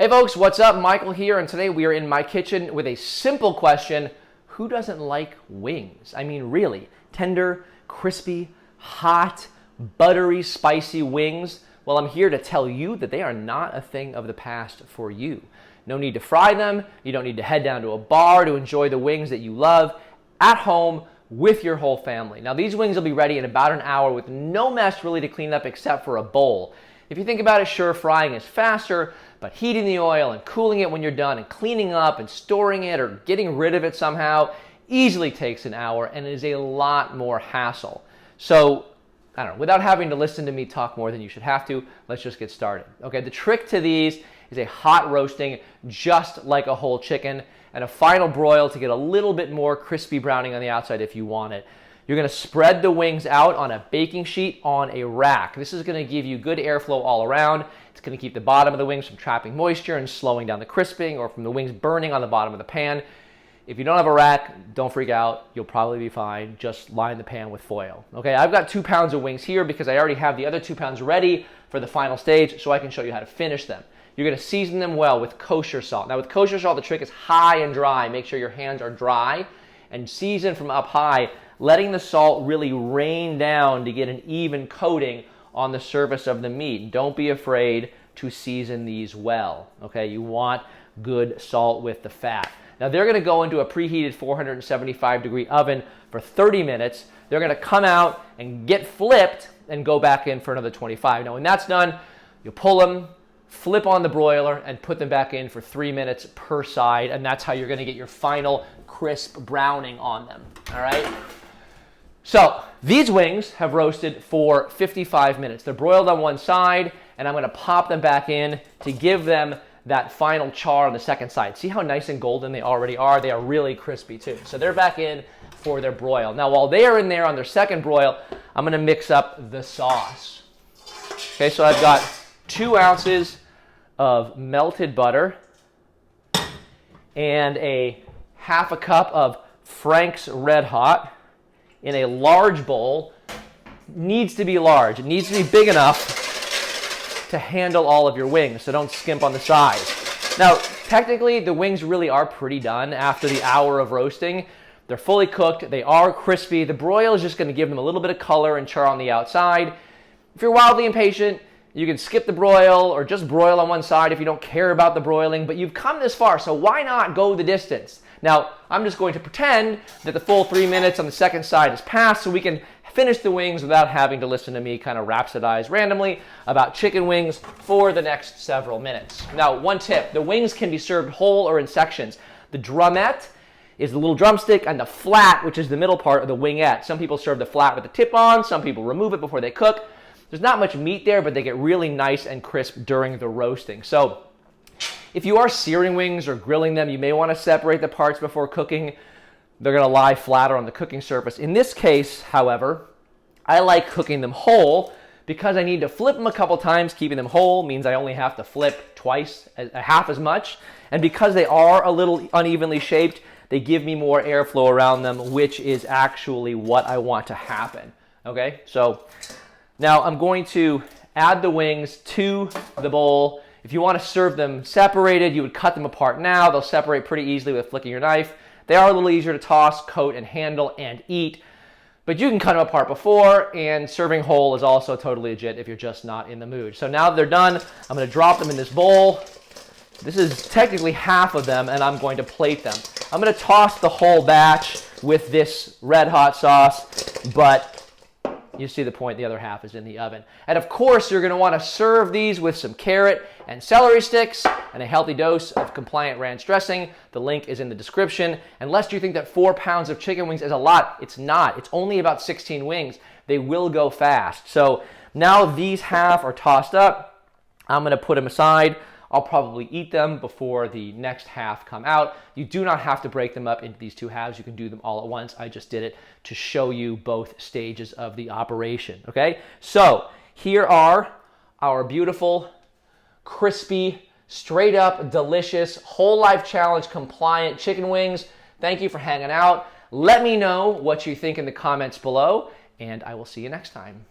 Hey folks, what's up? Michael here, and today we are in my kitchen with a simple question. Who doesn't like wings? I mean, really, tender, crispy, hot, buttery, spicy wings? Well, I'm here to tell you that they are not a thing of the past for you. No need to fry them. You don't need to head down to a bar to enjoy the wings that you love at home with your whole family. Now, these wings will be ready in about an hour with no mess really to clean up except for a bowl. If you think about it, sure, frying is faster, but heating the oil and cooling it when you're done and cleaning up and storing it or getting rid of it somehow easily takes an hour and is a lot more hassle. So, I don't know, without having to listen to me talk more than you should have to, let's just get started. Okay, the trick to these is a hot roasting just like a whole chicken and a final broil to get a little bit more crispy browning on the outside if you want it. You're going to spread the wings out on a baking sheet on a rack. This is going to give you good airflow all around. It's going to keep the bottom of the wings from trapping moisture and slowing down the crisping or from the wings burning on the bottom of the pan. If you don't have a rack, don't freak out. You'll probably be fine. Just line the pan with foil. Okay, I've got 2 pounds of wings here because I already have the other 2 pounds ready for the final stage so I can show you how to finish them. You're going to season them well with kosher salt. Now with kosher salt, the trick is high and dry. Make sure your hands are dry and season from up high, letting the salt really rain down to get an even coating on the surface of the meat. Don't be afraid to season these well, okay? You want good salt with the fat. Now they're gonna go into a preheated 475-degree oven for 30 minutes. They're gonna come out and get flipped and go back in for another 25. Now when that's done, you'll pull them, flip on the broiler, and put them back in for 3 minutes per side, and that's how you're gonna get your final crisp browning on them, all right? So these wings have roasted for 55 minutes. They're broiled on one side, and I'm gonna pop them back in to give them that final char on the second side. See how nice and golden they already are? They are really crispy too. So they're back in for their broil. Now while they are in there on their second broil, I'm gonna mix up the sauce. Okay, so I've got 2 ounces of melted butter and a half a cup of Frank's Red Hot in a large bowl. Needs to be large. It needs to be big enough to handle all of your wings, so don't skimp on the size. Now, technically, the wings really are pretty done after the hour of roasting. They're fully cooked. They are crispy. The broil is just going to give them a little bit of color and char on the outside. If you're wildly impatient, you can skip the broil or just broil on one side if you don't care about the broiling, but you've come this far, so why not go the distance? Now, I'm just going to pretend that the full 3 minutes on the second side has passed so we can finish the wings without having to listen to me kind of rhapsodize randomly about chicken wings for the next several minutes. Now, one tip, the wings can be served whole or in sections. The drumette is the little drumstick, and the flat, which is the middle part of the wingette. Some people serve the flat with the tip on, some people remove it before they cook. There's not much meat there, but they get really nice and crisp during the roasting. So if you are searing wings or grilling them, you may want to separate the parts before cooking. They're going to lie flatter on the cooking surface. In this case, however, I like cooking them whole because I need to flip them a couple times. Keeping them whole means I only have to flip twice, half as much. And because they are a little unevenly shaped, they give me more airflow around them, which is actually what I want to happen. Okay, so now I'm going to add the wings to the bowl. If you want to serve them separated, you would cut them apart now. They'll separate pretty easily with flicking your knife. They are a little easier to toss, coat, and handle and eat. But you can cut them apart before, and serving whole is also totally legit if you're just not in the mood. So now that they're done, I'm going to drop them in this bowl. This is technically half of them, and I'm going to plate them. I'm going to toss the whole batch with this red hot sauce, but you see the point, the other half is in the oven. And of course, you're going to want to serve these with some carrot and celery sticks and a healthy dose of compliant ranch dressing. The link is in the description. And lest you think that 4 pounds of chicken wings is a lot, it's not. It's only about 16 wings. They will go fast. So now these half are tossed up. I'm going to put them aside. I'll probably eat them before the next half come out. You do not have to break them up into these 2 halves. You can do them all at once. I just did it to show you both stages of the operation, okay? So here are our beautiful, crispy, straight up, delicious, whole life challenge compliant chicken wings. Thank you for hanging out. Let me know what you think in the comments below, and I will see you next time.